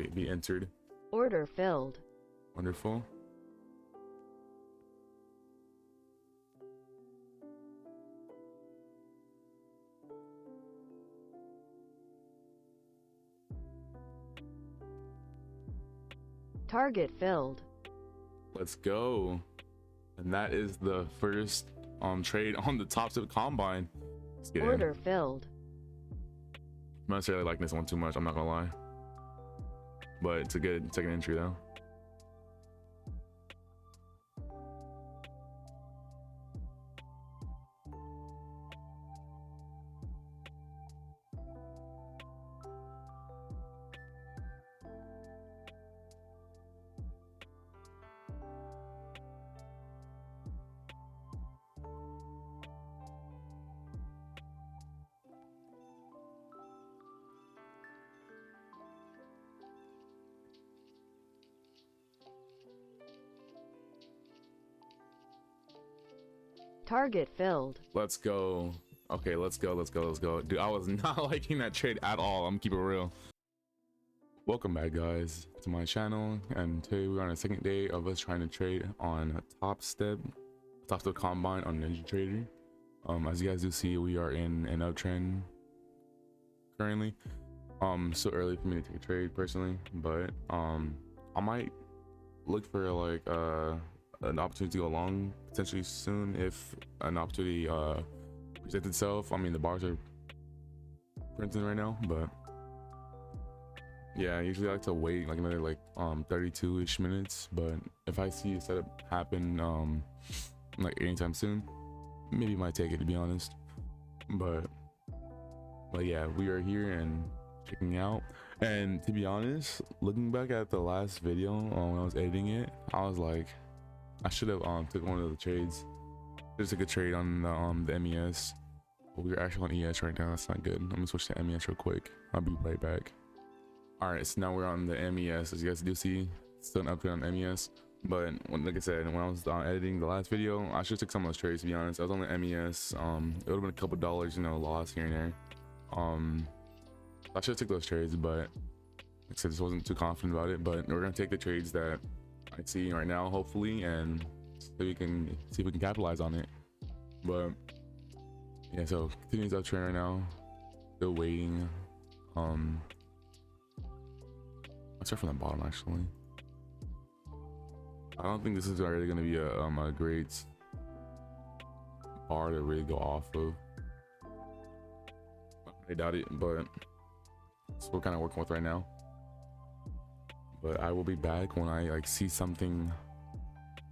be entered. Order filled. Wonderful. Target filled. Let's go. And that is the first trade on the Topstep combine. Let's get Order in. filled. I'm not necessarily liking this one too much, I'm not gonna lie. But it's a good second entry though. Target filled. Let's go. Okay, let's go. Dude, I was not liking that trade at all. I'm gonna keep it real. Welcome back, guys, to my channel, and today we're on a second day of us trying to trade on Topstep combine on Ninja Trader. As you guys do see, we are in an uptrend currently. So early for me to take a trade personally, but I might look for like an opportunity to go long potentially soon if an opportunity presents itself. I mean, the bars are printing right now, but yeah, I usually like to wait like another like 32-ish minutes, but if I see a setup happen like anytime soon, maybe might take it, to be honest. But yeah, we are here and checking out. And to be honest, looking back at the last video when I was editing it, I was like, I should have took one of the trades. Just took a trade on the MES. But we're actually on ES right now. That's not good. I'm gonna switch to MES real quick. I'll be right back. All right, so now we're on the MES. As you guys do see, still an upgrade on MES. But like I said, when I was editing the last video, I should have took some of those trades, to be honest. I was on the MES. It would have been a couple dollars, you know, loss here and there. I should have took those trades, but like I said, just wasn't too confident about it. But we're gonna take the trades that I see right now, hopefully, and so we can see if we can capitalize on it. But yeah, so continues uptrend right now. Still waiting. Let's start from the bottom actually. I don't think this is already going to be a great bar to really go off of. I doubt it, but that's what we're kind of working with right now. But I will be back when I like see something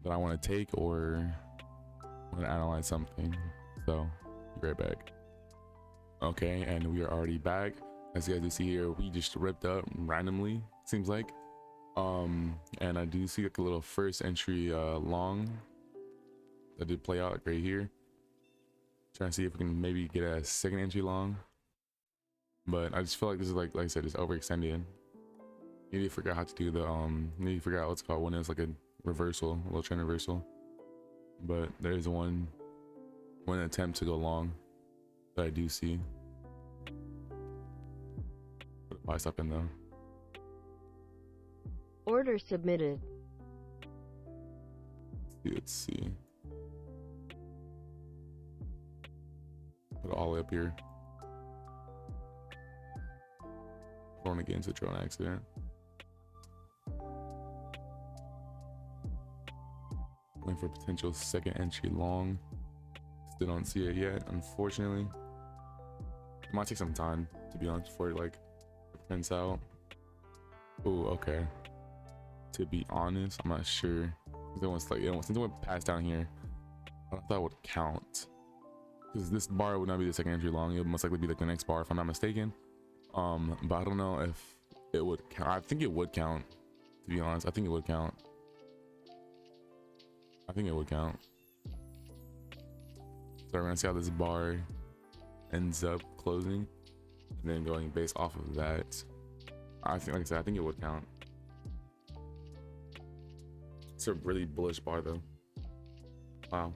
that I want to take or want to analyze something. So be right back. Okay, and we are already back. As you guys can see here, we just ripped up randomly, seems like. And I do see like a little first entry long that did play out right here. Trying to see if we can maybe get a second entry long, but I just feel like this is like I said, it's overextended. You need to figure out how to do the you need to figure out what's called when it's like a reversal, a little trend reversal. But there is one attempt to go long that I do see. Put a buy stop in though. Order submitted. Let's see. Put it all the way up here. Going against a drone accident. Waiting for potential second entry long. Still don't see it yet, unfortunately. It might take some time, to be honest, before it like prints out. Oh, okay. To be honest, I'm not sure. Since it went past down here, I thought it would count. Because this bar would not be the second entry long. It would most likely be like the next bar, if I'm not mistaken. But I don't know if it would count. I think it would count, to be honest. I think it would count. So we're gonna see how this bar ends up closing, and then going based off of that. I think, like I said, I think it would count. It's a really bullish bar though. Wow.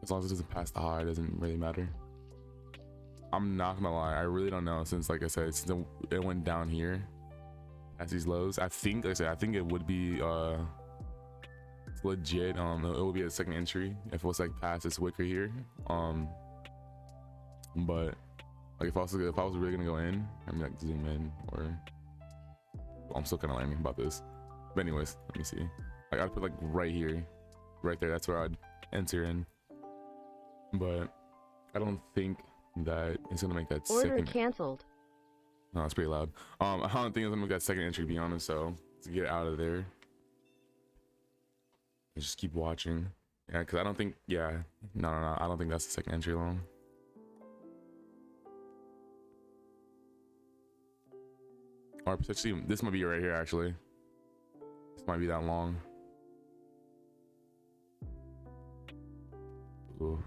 As long as it doesn't pass the high, it doesn't really matter. I'm not gonna lie, I really don't know, since like I said, since it went down here as these lows. I think, like I said, I think it would be legit. It would be a second entry if it was like past this wick right here. But like if I was really gonna go in, I mean like zoom in, or well, I'm still kind of learning about this. But anyways, let me see. Like I'd put like right here, right there. That's where I'd enter in. But I don't think that it's gonna make that Order second. canceled. No, it's pretty loud. I don't think it's gonna make that second entry, to be honest. So let's get out of there and just keep watching. Yeah, because I don't think. Yeah, no, I don't think that's the second entry long. Or potentially, this might be right here. Actually, this might be that long. Ooh.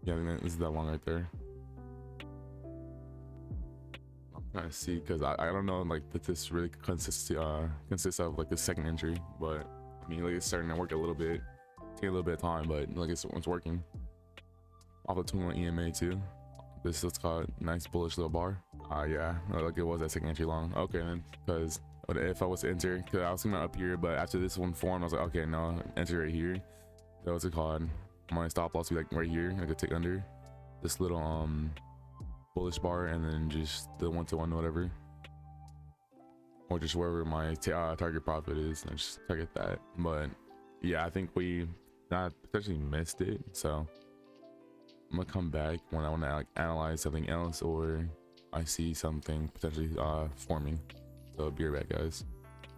Yeah, I think this is that long right there. I'm trying to see because I don't know like that this really consists of like the second entry, but I mean like it's starting to work a little bit. Take a little bit of time, but like it's working. Off the 21 EMA too. This is called nice bullish little bar. Yeah, like it was that second entry long. Okay then, because if I was to enter, because I was thinking up here, but after this one formed, I was like, okay, no, enter right here. That was it called. My stop loss would be like right here. I could take under this little bullish bar, and then just the 1-to-1 whatever, or just wherever my target profit is, and just target that. But yeah, I think we not potentially missed it, so I'm gonna come back when I want to like analyze something else, or I see something potentially forming. So be right back, guys.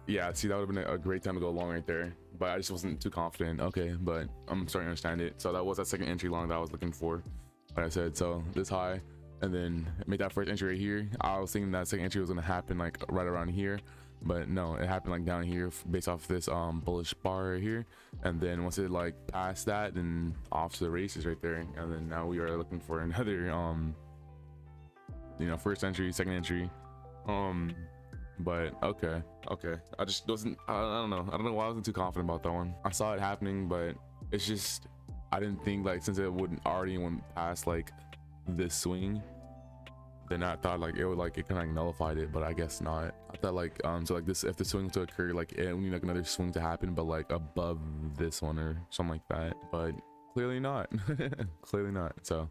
Yeah, see, that would have been a great time to go long right there, but I just wasn't too confident. Okay, but I'm starting to understand it. So that was that second entry long that I was looking for, like I said. So this high, and then make that first entry right here. I was thinking that second entry was gonna happen like right around here, but no, it happened like down here based off this bullish bar right here. And then once it like passed that, then off to the races right there. And then now we are looking for another you know, first entry, second entry. But okay, I just wasn't, I don't know why I wasn't too confident about that one. I saw it happening, but it's just I didn't think like, since it wouldn't already went past like this swing, then I thought like it would like it kind of like nullified it, but I guess not. I thought like so like this, if the swing to occur, like it would need like another swing to happen, but like above this one or something like that. But clearly not. Clearly not. So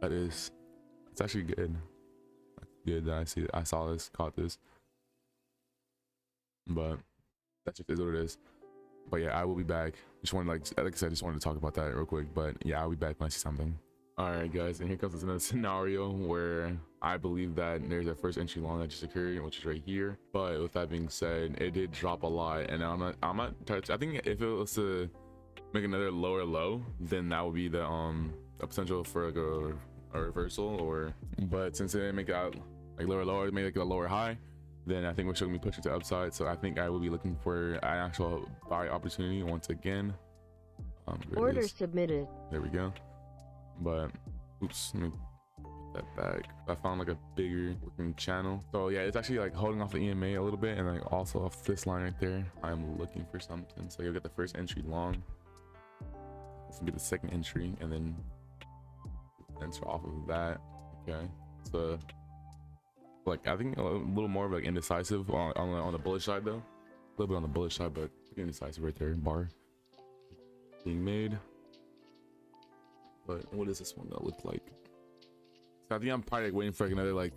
that is, it's actually good. Good that I saw this, caught this. But that just is what it is. But yeah, I will be back. Just wanted like I said, just wanted to talk about that real quick. But yeah, I'll be back when I see something. All right, guys, and here comes another scenario where I believe that there's a first entry long that just occurred, which is right here. But with that being said, it did drop a lot, and I'm not touch. I think if it was to make another lower low, then that would be the a potential for like a reversal. Or but since it didn't make out like lower low, it made like a lower high, then I think we're still gonna be pushing to upside. So I think I will be looking for an actual buy opportunity once again. Order submitted. There we go. But oops, let me put that back. I found like a bigger working channel. So yeah, it's actually like holding off the EMA a little bit, and like also off this line right there. I'm looking for something. So you'll get the first entry long. Let's get the second entry, and then enter off of that. Okay, so like I think a little more of like indecisive on the bullish side though. A little bit on the bullish side, but indecisive right there. Bar being made. But what is this one gonna look like? So I think I'm probably like waiting for like another like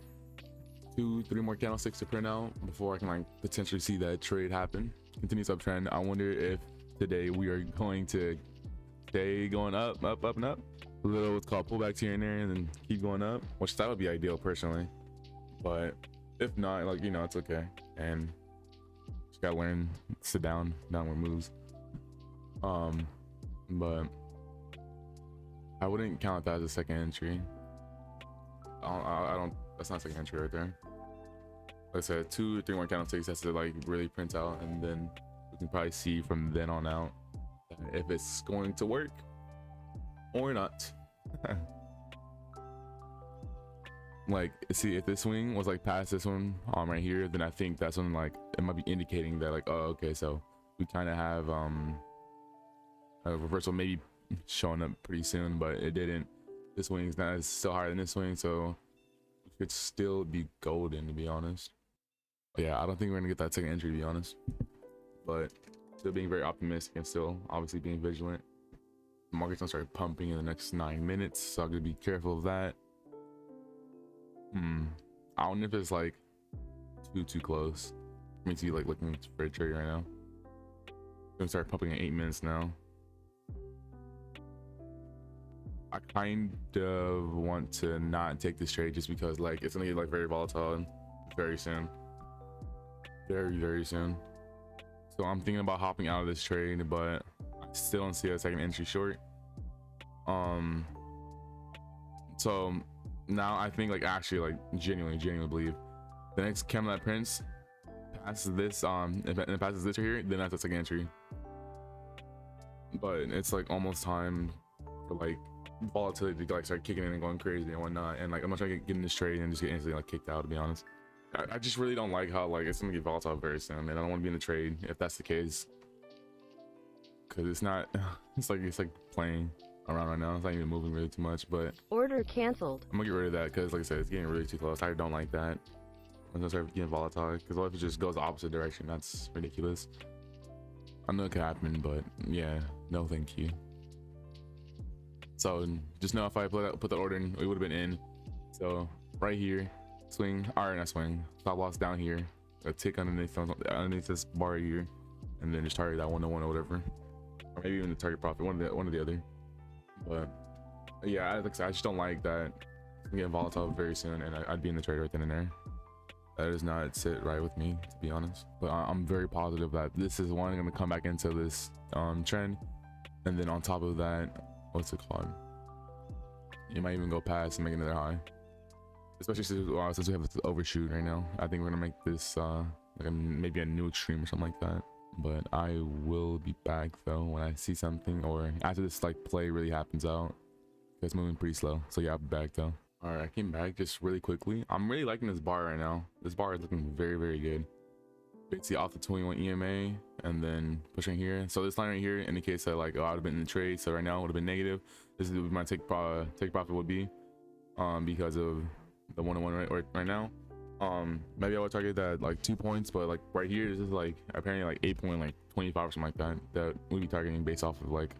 2-3 more candlesticks to print out before I can like potentially see that trade happen. Continuous uptrend. I wonder if today we are going to stay going up and up. A little what's called pullbacks here and there, and then keep going up, which that would be ideal personally. But if not, like, you know, it's okay. And just gotta learn to sit down, downward moves. But I wouldn't count that as a second entry. I don't, that's not a second entry right there. Like I said, 2 or 3 more candlesticks has to like really print out, and then we can probably see from then on out if it's going to work or not. Like, see, if this swing was like past this one right here, then I think that's when like it might be indicating that like, oh, okay, so we kind of have a reversal maybe showing up pretty soon, but it didn't. this swing is not, it's still higher than this swing, so it could still be golden, to be honest. But yeah, I don't think we're gonna get that second entry, to be honest. But still being very optimistic and still obviously being vigilant. The market's gonna start pumping in the next 9 minutes, so I'm gonna be careful of that. I don't know if it's like too close for me to be like looking for a trade right now. Gonna start pumping in 8 minutes now. I kind of want to not take this trade just because like it's gonna get like very volatile very soon, very soon. So I'm thinking about hopping out of this trade, but I still don't see a second entry short. So now I think like actually like genuinely believe the next candle that prints passes this if it passes this right here, then that's a second entry. But it's like almost time for like volatility to like start kicking in and going crazy and whatnot, and like I'm not trying to get in this trade and just get instantly like kicked out, to be honest. I just really don't like how like it's gonna get volatile very soon, and I don't want to be in the trade if that's the case, because it's not it's like playing around right now. It's not even moving really too much. But order canceled. I'm gonna get rid of that because like I said, it's getting really too close. I don't like that when it starts getting volatile, because what if it just goes the opposite direction? That's ridiculous. I know it could happen, but yeah, no thank you. So just know if I put that order in, it would have been in. So right here, swing, or not swing, stop loss down here, a tick underneath this bar here, and then just target that 101 or whatever, or maybe even the target profit, one or the other. But yeah, I just don't like that it's getting volatile very soon, and I'd be in the trade right then and there. That does not sit right with me, to be honest. But I'm very positive that this is one going to come back into this trend, and then on top of that, what's it called? You might even go past and make another high, especially since we have this overshoot right now. I think we're gonna make this like maybe a new extreme or something like that. But I will be back though when I see something, or after this like play really happens out. It's moving pretty slow, so yeah, I'll be back though. All right, I came back just really quickly. I'm really liking this bar right now. This bar is looking very good. Basically off the 21 EMA and then pushing here. So this line right here indicates that like, oh, I would have been in the trade, so right now it would have been negative. This is what my take profit would be because of the 101 right now. Maybe I would target that like 2 points, but like right here this is like apparently like 8.25 or something like that we'd be targeting based off of like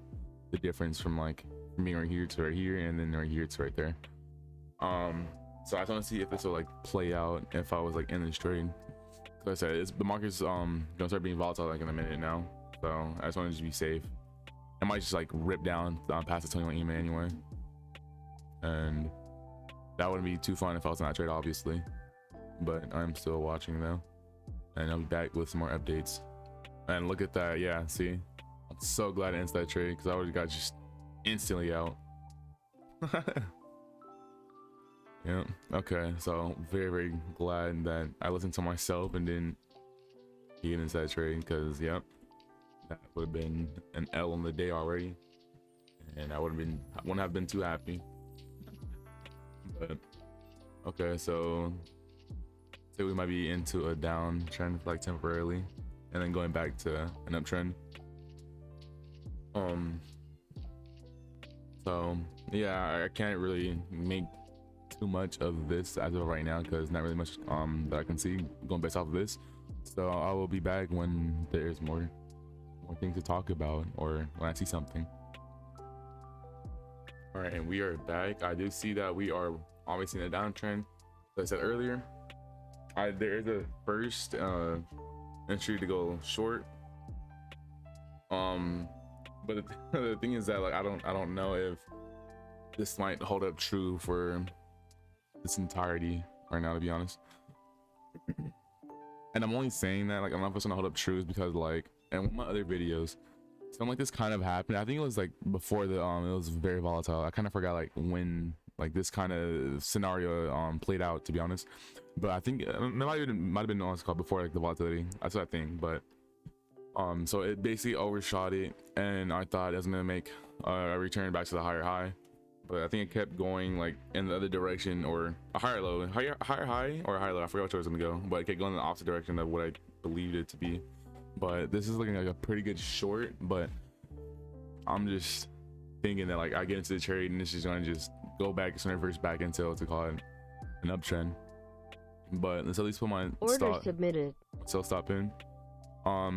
the difference from like from being right here to right here, and then right here to right there. So I just want to see if this will like play out if I was like in this trade. Like I said, the market's gonna start being volatile like in a minute now, so I just want to just be safe. I might just like rip down past the 21 EMA anyway, and that wouldn't be too fun if I was in that trade, obviously. But I'm still watching though, and I'll be back with some more updates. And look at that, yeah, see, I'm so glad I ended that trade because I already got just instantly out. Yeah, okay, so very glad that I listened to myself and didn't get into that trade, because yep, that would have been an L on the day already, and I wouldn't have been too happy. But okay, so say we might be into a downtrend like temporarily, and then going back to an uptrend. So yeah, I can't really make too much of this as of right now because not really much that I can see going based off of this. So I will be back when there's more things to talk about, or when I see something. All right, and we are back. I do see that we are obviously in a downtrend. As I said earlier, there is a first entry to go short, but the thing is that like I don't know if this might hold up true for this entirety right now, to be honest. And I'm only saying that like I'm not supposed to hold up true because like in one of my other videos something like this kind of happened. I think it was like before the it was very volatile. I kind of forgot like when like this kind of scenario played out, to be honest. But I think it might have been what's called before like the volatility. That's what I think. But so it basically overshot it, and I thought it was gonna make a return back to the higher high, but I think it kept going like in the other direction, or a higher low, higher high or a higher low. I forgot which way it was gonna go, but it kept going in the opposite direction of what I believed it to be. But this is looking like a pretty good short, but I'm just thinking that like I get into the trade and this is gonna just go back, it's gonna reverse back into what's it called, an uptrend. But let's at least put my Order submitted. sell stop in.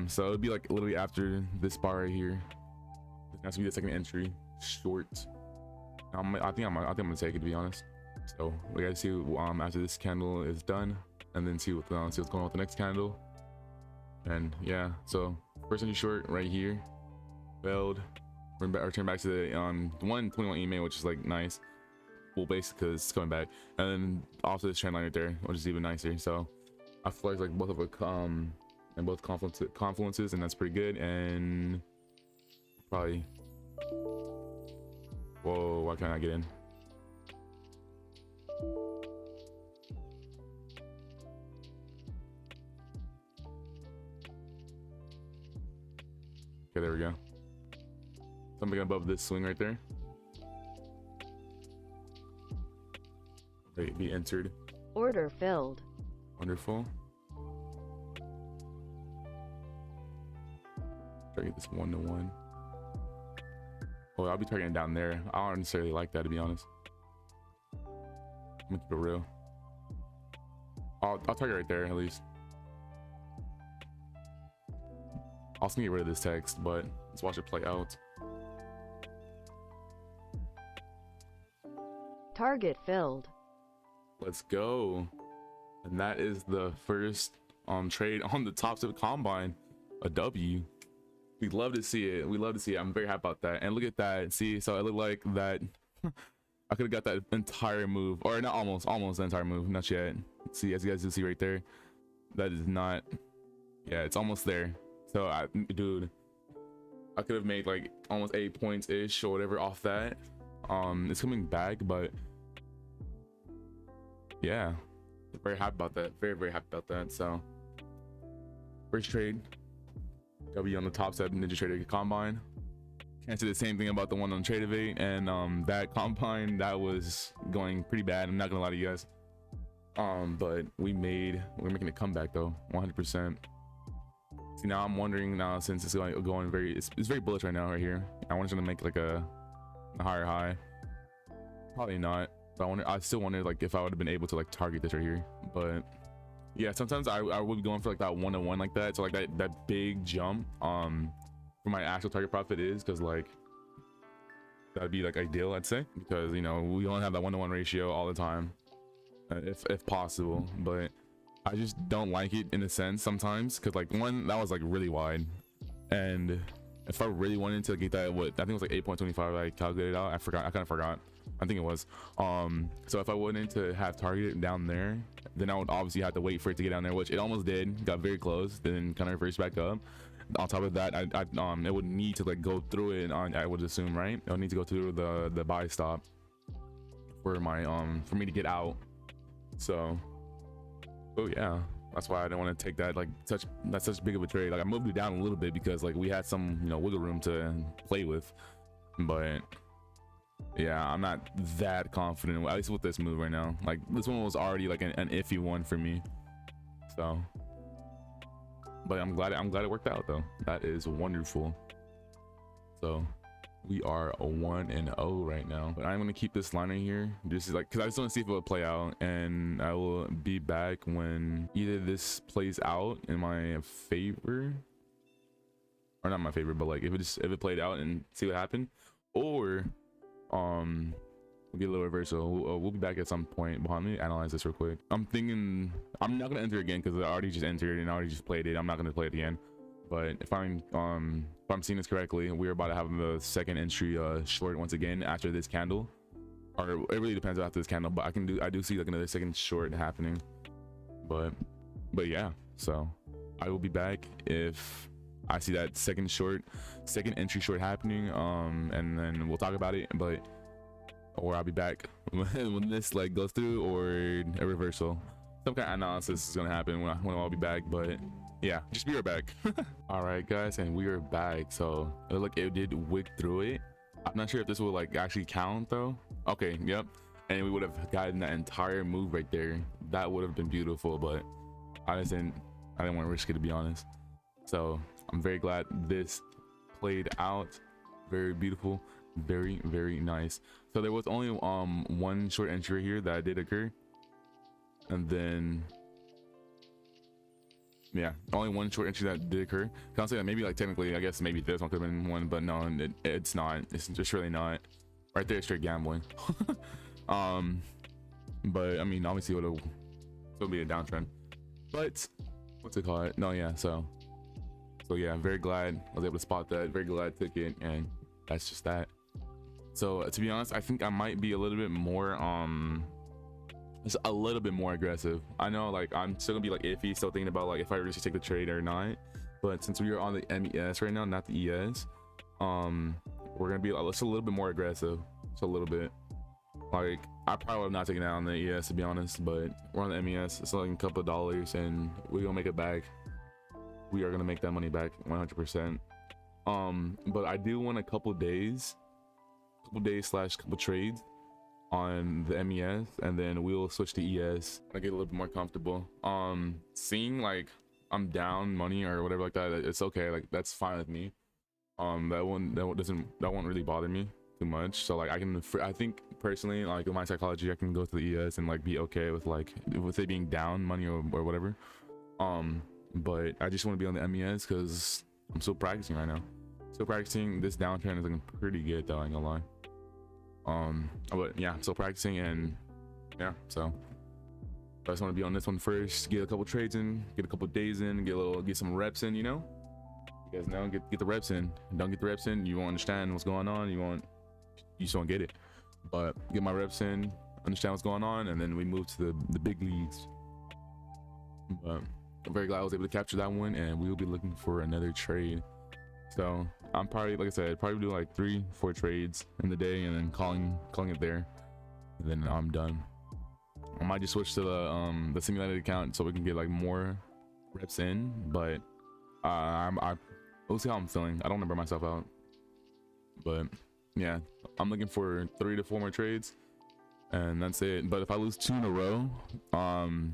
So it'd be like literally after this bar right here. That's gonna be the second entry, short. I think I'm gonna take it, to be honest. So we gotta see after this candle is done, and then see what's going on with the next candle. And yeah, so first entry short right here, failed. Return back to the 121 email, which is like nice. Full base because it's coming back, and then also this trend line right there, which is even nicer. So I feel like both of it and both confluences, and that's pretty good. And probably, whoa, why can't I get in? Okay, there we go. Something above this swing right there. Right, be entered. Order filled. Wonderful. Target this 1-to-1. Oh, I'll be targeting down there. I don't necessarily like that, to be honest. I'm gonna keep it real. I'll target right there at least. I'll also get rid of this text, but let's watch it play out. Target filled. Let's go. And that is the first trade on the Topstep combine, a W. We love to see it. We love to see it. I'm very happy about that. And look at that. See, so it looked like that I could have got that entire move, or not almost the entire move, not yet. See, as you guys can see right there, that is not, yeah, it's almost there. So dude, I could have made like almost 8 points ish or whatever off that. It's coming back, but yeah, very happy about that. Very happy about that. So first trade, W on the Topstep Ninja Trader combine. Can't say the same thing about the one on Tradeovate, and that combine, that was going pretty bad. I'm not gonna lie to you guys. But we're making a comeback though, 100%. See, now I'm wondering now, since it's going very, it's very bullish right now right here. I want it to make like a higher high. Probably not. But I still wonder like if I would have been able to like target this right here. But yeah, sometimes I would be going for like that 1-to-1 like that. So like that big jump for my actual target profit is, because like that'd be like ideal, I'd say, because you know we don't have that 1-to-1 ratio all the time, if possible. But I just don't like it in a sense sometimes, because like one, that was like really wide, and if I really wanted to get that, what I think it was like 8.25, I calculated out. I kind of forgot. I think it was. So if I wanted to have targeted down there, then I would obviously have to wait for it to get down there, which it almost did. Got very close, then kind of reversed back up. On top of that, it would need to like go through it. I would assume, right? It would need to go through the buy stop for my for me to get out. So, oh yeah, that's why I didn't want to take that such big of a trade. Like I moved it down a little bit because like we had some wiggle room to play with, but yeah, I'm not that confident, at least with this move right now. Like this one was already like an iffy one for me. So, but I'm glad it worked out though. That is wonderful. So we are a 1-0 right now, but I'm gonna keep this line right here. This is like, because I just want to see if it will play out, and I will be back when either this plays out in my favor, or not my favor, but like if it played out and see what happened, or we'll get a little reversal. We'll be back at some point. Behind me, analyze this real quick. I'm thinking I'm not gonna enter again because I already just entered and I already just played it. I'm not gonna play it again. But if I'm seeing this correctly, we're about to have the second entry short once again after this candle, or it really depends after this candle. But I do see like another second short happening. But yeah, so I will be back if I see that second entry short happening, and then we'll talk about it. But or I'll be back when this like goes through, or a reversal. Some kind of analysis is gonna happen when I'll be back. But yeah, just be right back. All right guys, and we are back. So it looked like it did wick through it. I'm not sure if this will like actually count though. Okay, yep, and we would have gotten that entire move right there. That would have been beautiful, but I didn't want to risk it, to be honest. So I'm very glad this played out. Very beautiful, very nice. So there was only one short entry here that did occur, and then yeah, only one short entry that did occur. Can I say that maybe like technically, I guess maybe this one could have been one, but no, it's not. It's just really not. Right there, straight gambling. But I mean, obviously it'll be a downtrend. But what's it called? No, yeah. So yeah, very glad I was able to spot that. Very glad I took it, and that's just that. So to be honest, I think I might be a little bit more just a little bit more aggressive. I know like I'm still gonna be like iffy, still thinking about like if I really should take the trade or not. But since we are on the MES right now, not the ES, we're gonna be just a little bit more aggressive. Just a little bit. Like I probably would have not taken that on the ES to be honest, but we're on the MES. It's like a couple of dollars, and we're gonna make it back. We are gonna make that money back 100%. But I do want a couple days / couple trades on the MES, and then we'll switch to ES. I get a little bit more comfortable. Seeing like I'm down money or whatever like that, it's okay. Like that's fine with me. That won't really bother me too much. So like I think personally, like in my psychology, I can go to the ES and like be okay with it being down money or whatever. But I just want to be on the MES because I'm still practicing right now. Still practicing. This downturn is looking pretty good though, I ain't gonna lie. But yeah, still practicing, and yeah, so I just want to be on this one first, get a couple trades in, get a couple days in, get some reps in, you know. You guys know, get the reps in. Don't get the reps in, you won't understand what's going on. You just won't get it. But get my reps in, understand what's going on, and then we move to the big leagues. But I'm very glad I was able to capture that one, and we will be looking for another trade. So I'm probably, like I said, probably do like 3-4 trades in the day, and then calling it there, and then I'm done. I might just switch to the simulated account so we can get like more reps in, but we'll see how I'm feeling. I don't want to burn myself out, but yeah, I'm looking for 3 to 4 more trades, and that's it. But if I lose 2 in a row, I'm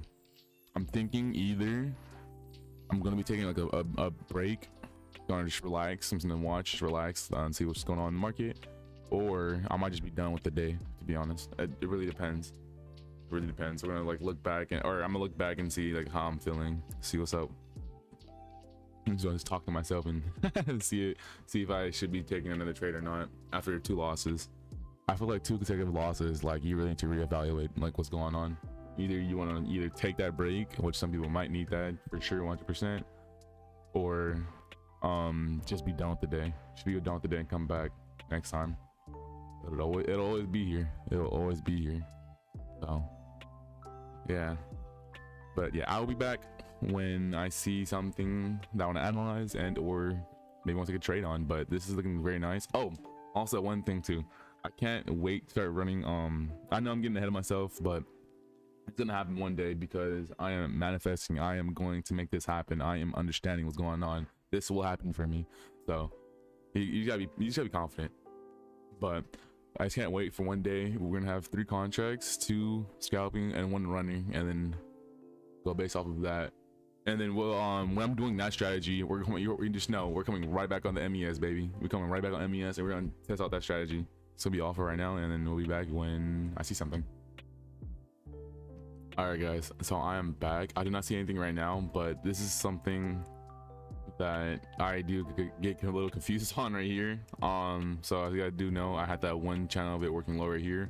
thinking either I'm gonna be taking like a break, gonna just relax, something to watch, just relax and see what's going on in the market, or I might just be done with the day, to be honest. It really depends. It really depends. We're gonna like look back, or I'm gonna look back and see like how I'm feeling, see what's up. So I just talk to myself and see if I should be taking another trade or not after 2 losses. I feel like 2 consecutive losses, like you really need to reevaluate like what's going on. Either you want to either take that break, which some people might need that for sure 100%, or just be done with the day. Just be done with the day and come back next time. It'll always be here. It'll always be here. So yeah, but yeah, I'll be back when I see something that I want to analyze and or maybe want to take a trade on. But this is looking very nice. Oh, also one thing too, I can't wait to start running. I know I'm getting ahead of myself, but it's gonna happen one day because I am manifesting. I am going to make this happen. I am understanding what's going on. This will happen for me. So you just gotta be confident. But I just can't wait for one day we're gonna have 3 contracts, 2 scalping and 1 running, and then go based off of that. And then we'll when I'm doing that strategy, you just know we're coming right back on the MES, baby. We're coming right back on MES, and we're gonna test out that strategy. So be off for right now, and then we'll be back when I see something. All right, guys. So I am back. I do not see anything right now, but this is something that I do get a little confused on right here. So as you guys do know, I had that one channel of it working low right here.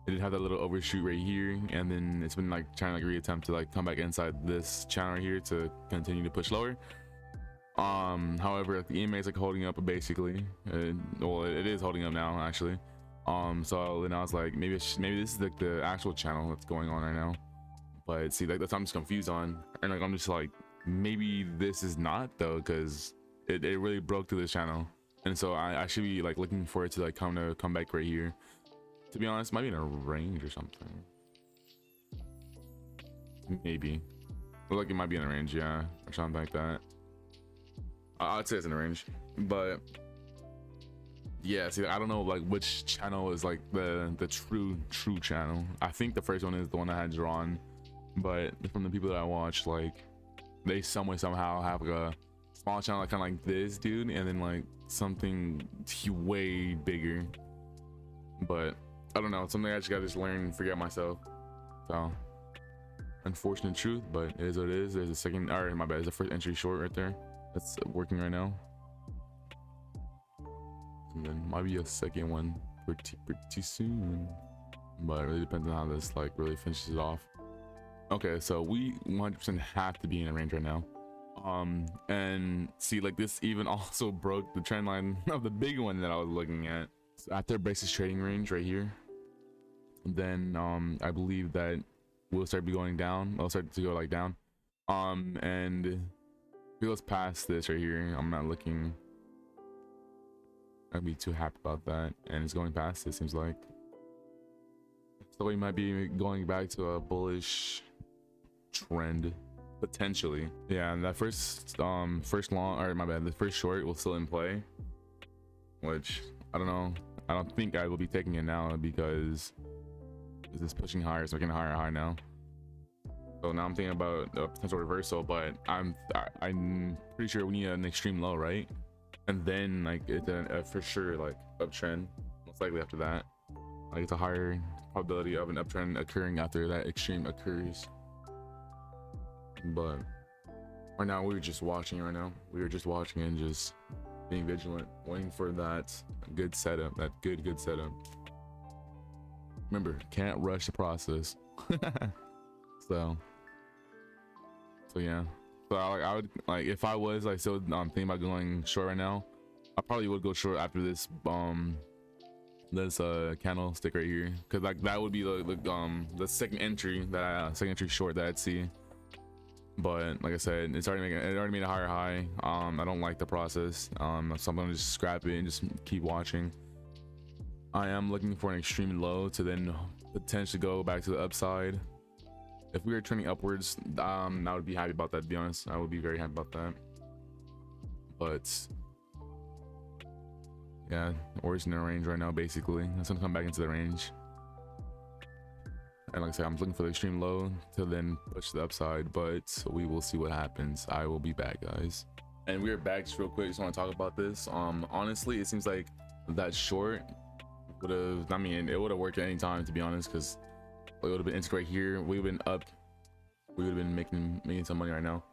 It did have that little overshoot right here, and then it's been like trying to like reattempt to like come back inside this channel right here to continue to push lower. However, the EMA is like holding up basically. Well, it is holding up now actually. So then I was like, maybe this is like the actual channel that's going on right now. But see, like that's what I'm just confused on, and like I'm just like, maybe this is not though, because it really broke through this channel, and so I should be like looking for it to like come back right here. To be honest, might be in a range or something. Maybe. Look like it might be in a range, yeah, or something like that. I'd say it's in a range, but yeah. See, I don't know like which channel is like the true channel. I think the first one is the one I had drawn, but from the people that I watched, like they somehow have like a small channel like kind of like this dude, and then like something way bigger. But I don't know, it's something I just gotta learn and figure out myself. So unfortunate truth, but it is what it is. There's a second, all right, my bad, there's a first entry short right there that's working right now, and then might be a second one pretty soon, but it really depends on how this like really finishes it off. Okay, so we 100% have to be in a range right now. And see, like, this even also broke the trend line of the big one that I was looking at. So after Brace's trading range right here, then I believe that we'll start be going down. I'll start to go like down. And if it goes past this right here, I'm not looking, I'd be too happy about that. And it's going past, it seems like. So we might be going back to a bullish trend potentially. Yeah, and that first long, or my bad, the first short will still in play, which I don't know. I don't think I will be taking it now because this is pushing higher, so we're getting higher high now. So now I'm thinking about a potential reversal, but I'm pretty sure we need an extreme low, right? And then like it's a for sure like uptrend, most likely after that. Like it's a higher probability of an uptrend occurring after that extreme occurs. But right now we were just watching right now. We were just watching and just being vigilant, waiting for that good setup, that good setup. Remember, can't rush the process. so yeah. So I would like, if I was like still thinking about going short right now, I probably would go short after this candlestick right here, because like that would be the second entry short that I'd see. But like I said, it already made a higher high. I don't like the process, so I'm gonna just scrap it and just keep watching. I am looking for an extreme low to then potentially go back to the upside. If we were trending upwards, I would be happy about that, to be honest. I would be very happy about that. But yeah, we're just in a range right now, basically. It's gonna come back into the range. And like I said, I'm looking for the extreme low to then push the upside, but we will see what happens. I will be back, guys. And we're back just real quick. Just want to talk about this. Honestly, it seems like that short would have, I mean, it would have worked at any time, to be honest, because it would have been entered right here. We would have been up. We would have been making some money right now.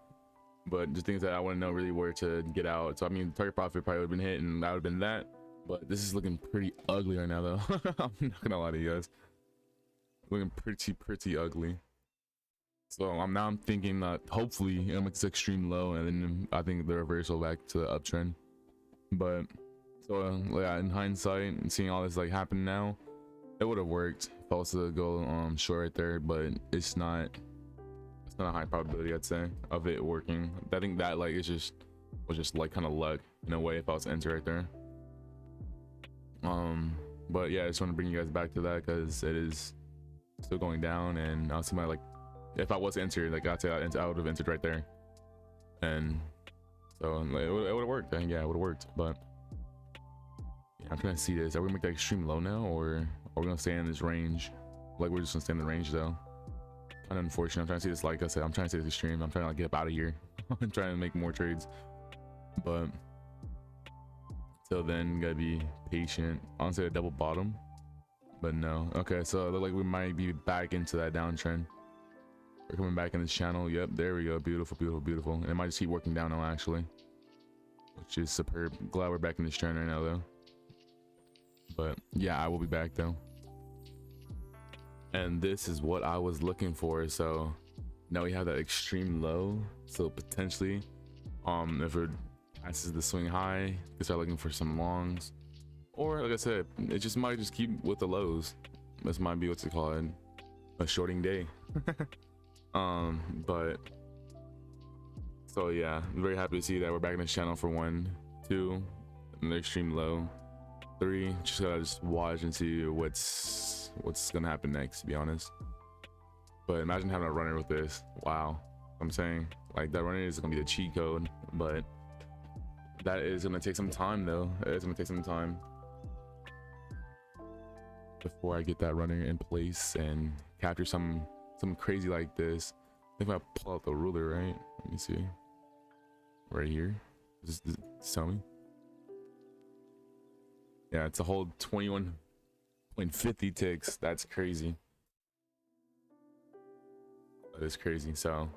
But the thing is that I want to know really where to get out. So I mean, target profit probably would have been hit, and that would have been that. But this is looking pretty ugly right now, though. I'm not gonna lie to you guys. Looking pretty ugly. So I'm thinking that hopefully it makes extreme low, and then I think the reversal back to the uptrend. But so yeah, in hindsight and seeing all this like happen now, it would have worked if I was to go short right there, but it's not a high probability, I'd say, of it working. I think that like was just like kind of luck in a way if I was to enter right there. But yeah, I just want to bring you guys back to that because it is still going down, and I'll see my, like, if I was to enter, like I'd say I would have entered right there, and so like, it would have worked. I think, yeah, it would have worked. But yeah, I'm trying to see this. Are we gonna make that extreme low now, or are we gonna stay in this range? Like, we're just gonna stay in the range though. Kind of unfortunate. I'm trying to see this, like I said, I'm trying to see this extreme. I'm trying to like get up out of here. I'm trying to make more trades, but till then gotta be patient. Honestly, a double bottom, but no. Okay, so it look like we might be back into that downtrend. We're coming back in this channel. Yep, there we go. Beautiful, beautiful, beautiful. And it might just keep working down now, actually, which is superb. Glad we're back in this trend right now, though. But yeah, I will be back though. And this is what I was looking for. So now we have that extreme low. So potentially, if it passes the swing high, we start looking for some longs. Or like I said, it just might just keep with the lows. This might be what's it called, a shorting day. But so yeah, I'm very happy to see that we're back in this channel for 1, 2, another extreme low, 3. Just gotta watch and see what's gonna happen next, to be honest. But imagine having a runner with this. Wow. I'm saying, like, that runner is gonna be the cheat code, but that is gonna take some time though. It's gonna take some time before I get that runner in place and capture something crazy like this. I think if I pull out the ruler, right? Let me see. Right here. Does this tell me? Yeah, it's a whole 21 0.50 ticks. That's crazy. That is crazy. So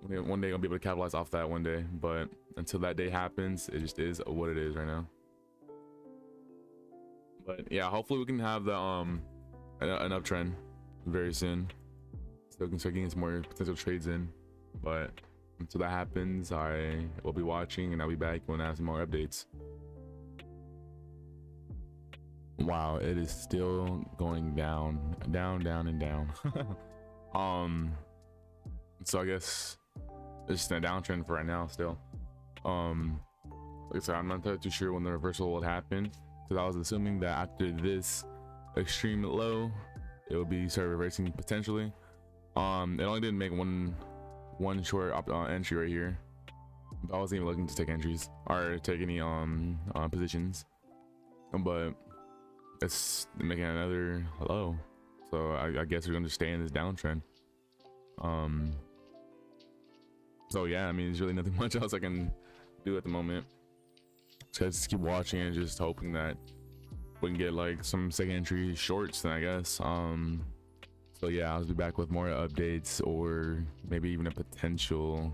one day I'll be able to capitalize off that one day, but until that day happens, it just is what it is right now. But yeah, hopefully we can have the an uptrend very soon, so we can start getting some more potential trades in. But until that happens, I will be watching, and I'll be back when I have some more updates. Wow, it is still going down, down, and down. So I guess it's just a downtrend for right now still. Like I said, I'm not too sure when the reversal will happen, because I was assuming that after this extreme low, it will be start reversing potentially. It only didn't make one short entry right here, but I wasn't even looking to take entries or take any positions, but it's making another low, so I guess we're gonna stay in this downtrend. So yeah, I mean, there's really nothing much else I can do at the moment. So just keep watching and just hoping that we can get like some second entry shorts then, I guess. So yeah, I'll be back with more updates or maybe even a potential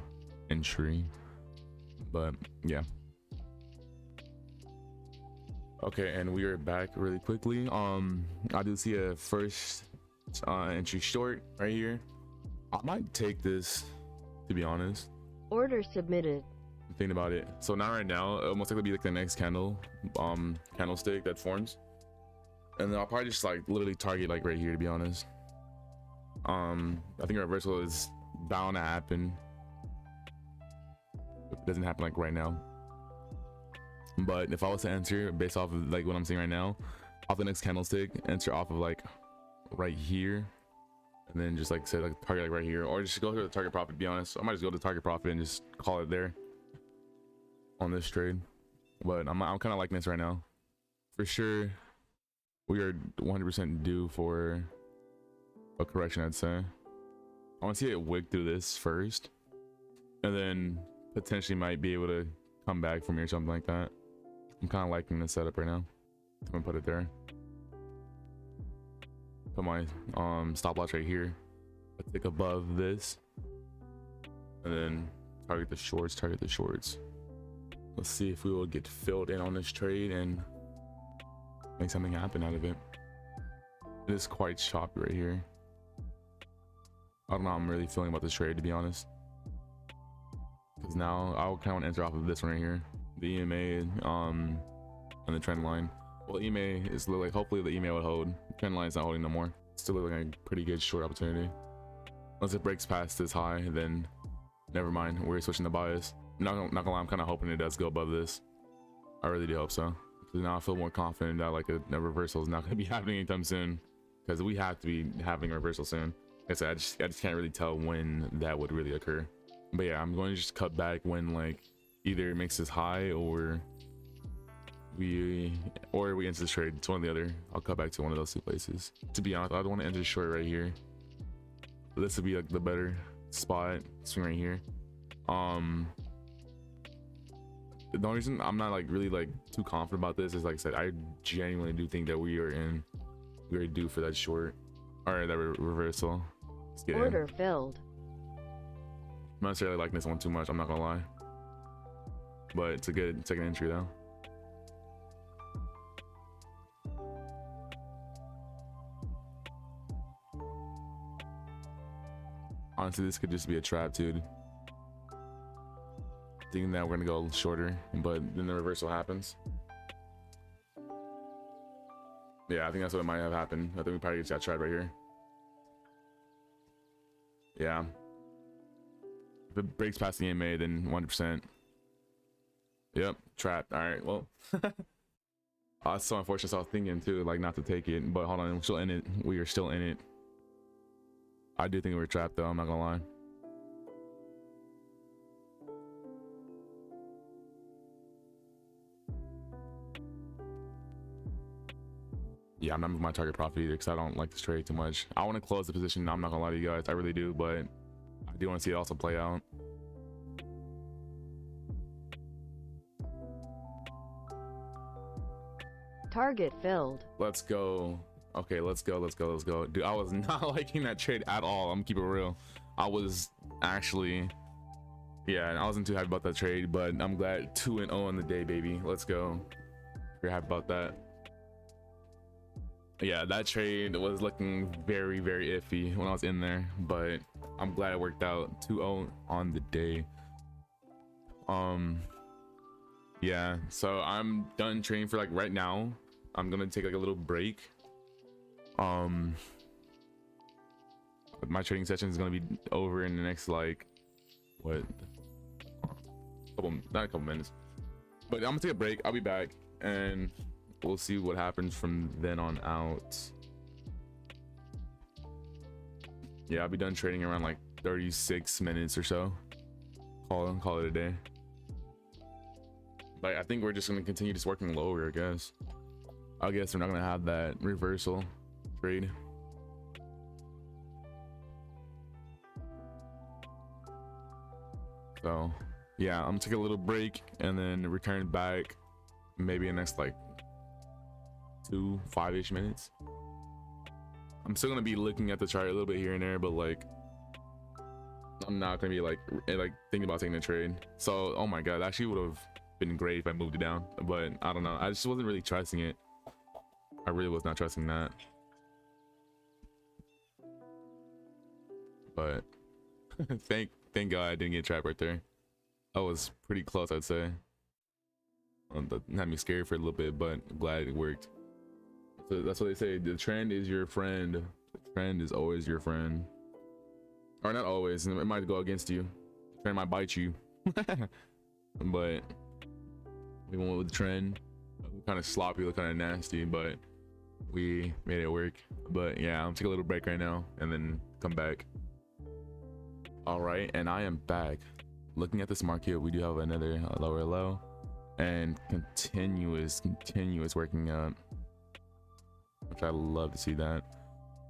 entry. But yeah. Okay, and we are back really quickly. I do see a first entry short right here. I might take this, to be honest. Order submitted. Thinking about it. So now right now, it almost likely be like the next candlestick that forms. And then I'll probably just like literally target like right here, to be honest. I think reversal is bound to happen. It doesn't happen like right now. But if I was to enter based off of like what I'm seeing right now, off the next candlestick, enter off of like right here, and then just like say like target like right here, or just go to the target profit, to be honest. I might just go to the target profit and just call it there on this trade. But I'm kind of liking this right now. For sure, we are 100% due for a correction, I'd say. I want to see it wick through this first, and then potentially might be able to come back from here or something like that. I'm kind of liking this setup right now. I'm gonna put it there. Put my stop loss right here. I tick above this, and then target the shorts. Let's see if we will get filled in on this trade and make something happen out of it. It is quite choppy right here. I don't know how I'm really feeling about this trade, to be honest, because now I'll kind of want to enter off of this one right here, the EMA on the trend line. Well, EMA is like, hopefully the EMA will hold. Trend line is not holding no more. Still looking like a pretty good short opportunity. Unless it breaks past this high, then never mind, we're switching the bias. Not gonna lie, I'm kind of hoping it does go above this. I really do hope so, because now I feel more confident that like a reversal is not going to be happening anytime soon, because we have to be having a reversal soon. Like I said, I just can't really tell when that would really occur. But yeah, I'm going to just cut back when like either it makes this high or we enter this trade. It's one or the other. I'll cut back to one of those two places. To be honest, I don't want to enter short right here. This would be like the better spot. Swing right here. The only reason I'm not like really like too confident about this is, like I said, I genuinely do think that we are due for that short or that reversal. Let's get Order in. filled. I'm not necessarily liking this one too much, I'm not gonna lie, but it's a good second entry though. Honestly, this could just be a trap, dude. Thinking that we're gonna go shorter, but then the reversal happens. Yeah, I think that's what might have happened. I think we probably just got tried right here. Yeah. If it breaks past the EMA, then 100%. Yep, trapped. All right, well. It's so unfortunate. So I was thinking too, like not to take it, but hold on, we're still in it. We are still in it. I do think we're trapped though, I'm not gonna lie. Yeah, I'm not moving my target profit either because I don't like this trade too much. I want to close the position. I'm not gonna lie to you guys, I really do, but I do want to see it also play out. Target filled. Let's go. Okay, let's go. Dude, I was not liking that trade at all. I'm keeping it real. I was actually, yeah, I wasn't too happy about that trade, but I'm glad 2-0 on the day, baby. Let's go. Very happy about that. Yeah, that trade was looking very, very iffy when I was in there, but I'm glad it worked out. 2-0 on the day. Yeah, so I'm done training for like right now. I'm gonna take like a little break. My trading session is gonna be over in the next like what, not a couple minutes, but I'm gonna take a break. I'll be back and we'll see what happens from then on out. Yeah, I'll be done trading around like 36 minutes or so. Call it a day. But I think we're just gonna continue just working lower, I guess. I guess we're not gonna have that reversal trade. So yeah, I'm gonna take a little break and then return back maybe in the next like 5-ish minutes. I'm still gonna be looking at the chart a little bit here and there, but like I'm not gonna be like thinking about taking a trade. So oh my god, that actually would have been great if I moved it down, but I don't know, I just wasn't really trusting it. I really was not trusting that, but thank god I didn't get trapped right there. I was pretty close, I'd say. That had me scared for a little bit, but glad it worked. So that's what they say, the trend is your friend. The trend is always your friend, or not always, it might go against you. The trend might bite you. But we went with the trend. Kind of sloppy, look kind of nasty, but we made it work. But yeah, I'm taking a little break right now and then come back. All right, and I am back. Looking at this market, we do have another lower low and continuous working up, which I love to see that.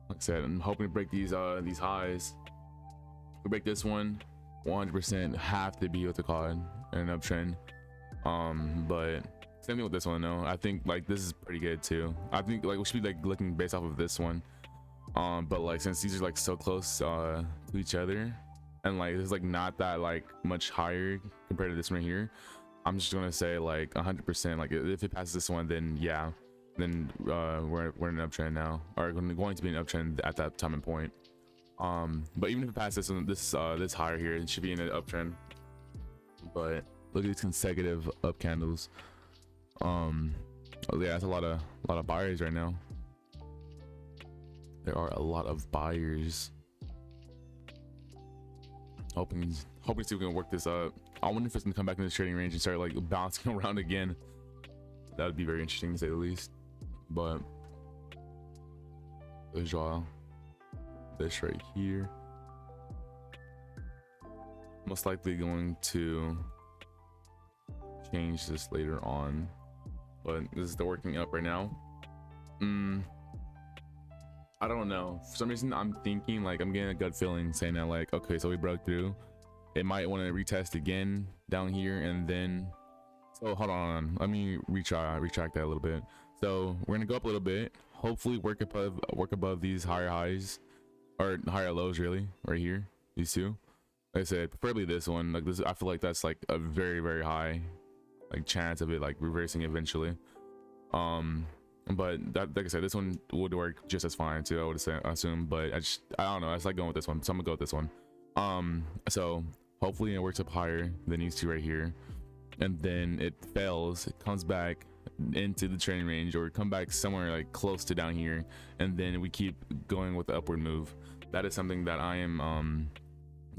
Like I said, I'm hoping to break these highs. If we break this one, 100% have to be with the card and an uptrend. But same thing with this one though. I think like this is pretty good too. I think like we should be like looking based off of this one. But like since these are like so close to each other, and like it's like not that like much higher compared to this one right here, I'm just gonna say like 100%. Like if it passes this one, then yeah, then we're in an uptrend now, or going to be an uptrend at that time and point. But even if it passes this one, this higher here, it should be in an uptrend. But look at these consecutive up candles. Yeah, that's a lot of buyers right now. There are a lot of buyers. Hoping to see if we can work this up. I wonder if it's gonna come back in this trading range and start like bouncing around again. That would be very interesting to say the least. But there's this right here. Most likely going to change this later on, but this is the working up right now. I don't know, for some reason I'm thinking like I'm getting a gut feeling saying that like, okay, so we broke through, it might want to retest again down here, and then so hold on, let me retract that a little bit. So we're gonna go up a little bit, hopefully work above these higher highs or higher lows, really, right here, these two. Like I said, preferably this one. Like this, I feel like that's like a very high like chance of it like reversing eventually. But that, like I said, this one would work just as fine too, I would assume. But I don't know, I just like going with this one, so I'm gonna go with this one. So hopefully it works up higher than these two right here, and then it fails, it comes back into the training range, or come back somewhere like close to down here, and then we keep going with the upward move. That is something that I am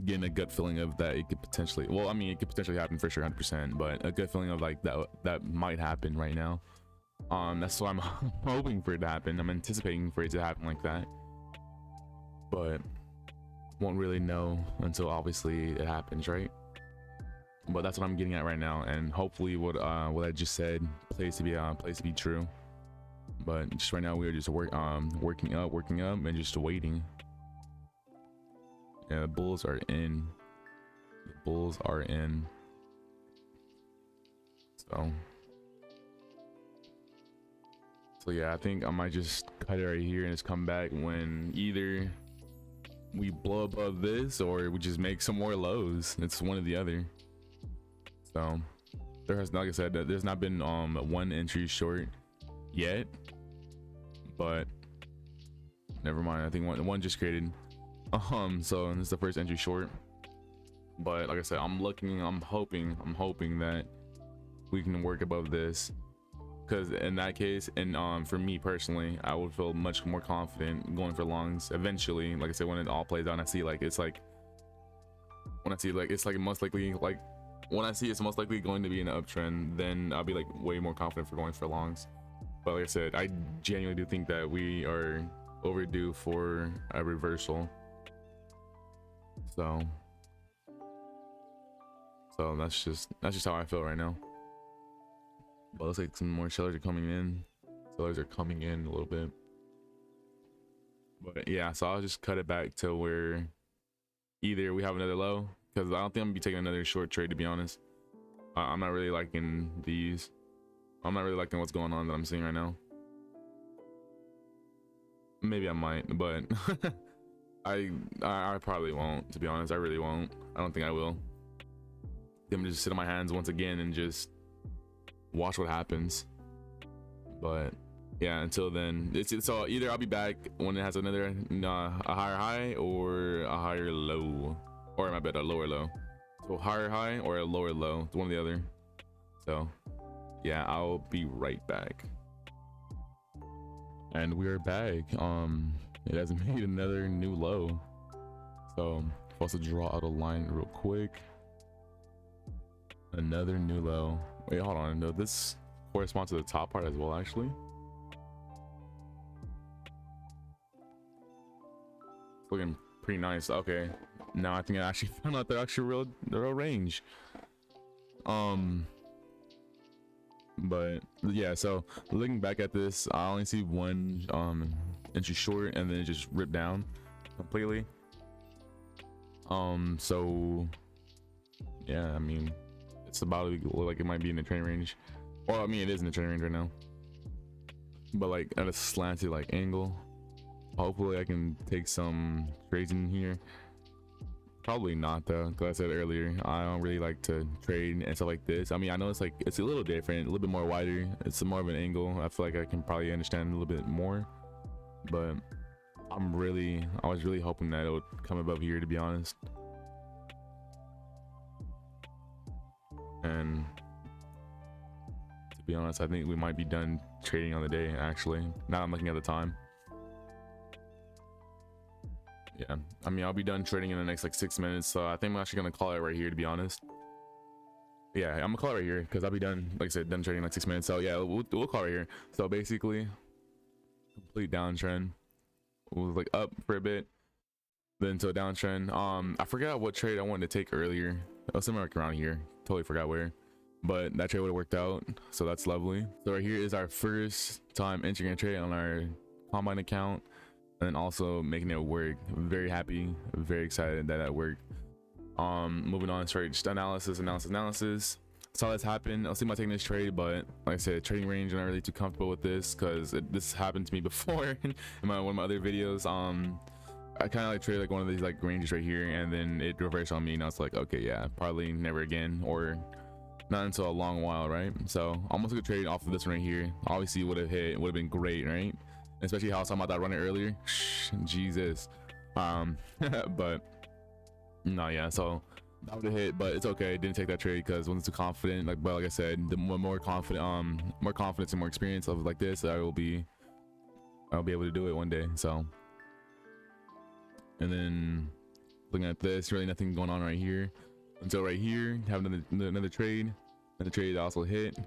getting a gut feeling of, that it could potentially, well, I mean, it could potentially happen for sure, 100%, but a gut feeling of like that might happen right now. That's why I'm hoping for it to happen. I'm anticipating for it to happen like that, but won't really know until obviously it happens, right? But that's what I'm getting at right now, and hopefully what I just said plays to be true. But just right now we are just working up and just waiting. Yeah, the bulls are in. So So yeah, I think I might just cut it right here and just come back when either we blow above this or we just make some more lows. It's one or the other. So there has, like I said, there's not been one entry short yet, but never mind. I think one just created. So this is the first entry short. But like I said, I'm hoping that we can work above this, because in that case, and for me personally, I would feel much more confident going for longs eventually. Like I said, when it all plays out and I see like it's like when I see like it's like most likely, like when I see it's most likely going to be an uptrend, then I'll be like way more confident for going for longs. But like I said, I genuinely do think that we are overdue for a reversal. So that's just how I feel right now. But looks like some more sellers are coming in. Sellers are coming in a little bit. But yeah, so I'll just cut it back to where either we have another low, because I don't think I'm gonna be taking another short trade, to be honest. I'm not really liking these. I'm not really liking what's going on that I'm seeing right now. Maybe I might, but I probably won't, to be honest. I really won't. I don't think I will. I'm gonna just sit on my hands once again and just watch what happens. But yeah, until then, it's so either I'll be back when it has another a higher high or a higher low, or my bad, a lower low. So higher high or a lower low, it's one or the other. So yeah, I'll be right back. And we are back. It has made another new low, so I'm supposed to draw out a line real quick. Another new low. Wait, hold on. No, this corresponds to the top part as well, actually. It's looking pretty nice. Okay, now I think I actually found out the real range. But yeah, so looking back at this, I only see one entry short and then it just ripped down completely. So yeah, I mean, it's about to look like it might be in the training range. Well, I mean, it is in the training range right now, but like at a slanted like angle. Hopefully I can take some trades in here. Probably not though, because I said earlier, I don't really like to trade and stuff like this. I mean, I know it's like it's a little different, a little bit more wider, it's more of an angle. I feel like I can probably understand a little bit more, but I was really hoping that it would come above here, to be honest. And to be honest, I think we might be done trading on the day, actually. Now I'm looking at the time. Yeah, I mean, I'll be done trading in the next like 6 minutes, so I think I'm actually gonna call it right here, to be honest. Yeah, I'm gonna call it right here because I'll be done, like I said, done trading in like 6 minutes. So yeah, we'll call it right here. So basically, complete downtrend. It was like up for a bit, then to a downtrend. I forgot what trade I wanted to take earlier. It was somewhere like around here. Totally forgot where, but that trade would have worked out, so that's lovely. So right here is our first time entering a trade on our combine account, and also making it work. Very happy, very excited that that worked. Moving on straight, just analysis. Saw this happen. I'll see my taking this trade, but like I said, trading range, I'm not really too comfortable with this because this happened to me before in one of my other videos. I kind of like traded like one of these like ranges right here, and then it reversed on me, and I was like, okay, yeah, probably never again, or not until a long while, right? So almost took a trade off of this one right here. Obviously would have hit, would have been great, right? Especially how I was talking about that runner earlier. Jesus. But no, yeah, so that would have hit, but it's okay. Didn't take that trade because wasn't too confident. But like I said, the more confident, more confidence and more experience of like this, I'll be able to do it one day. So, and then looking at this, really nothing going on right here until right here. Have another trade. Another trade also hit.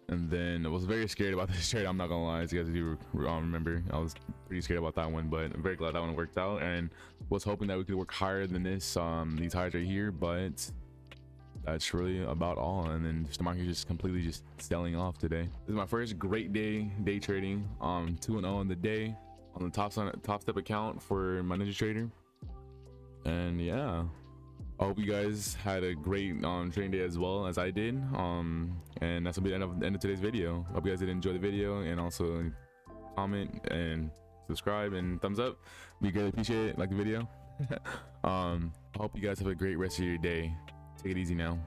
And then I was very scared about this trade. I'm not gonna lie, as you guys do remember, I was pretty scared about that one, but I'm very glad that one worked out, and was hoping that we could work higher than this, these highs right here. But that's really about all. And then the market just completely just selling off today. This is my first great day trading. 2-0 on the day on the Topstep account for my Ninja Trader. And yeah, I hope you guys had a great training day as well as I did. And that's gonna be the end of today's video. Hope you guys did enjoy the video, and also comment and subscribe and thumbs up. We greatly appreciate it. Like the video. I hope you guys have a great rest of your day. Take it easy now.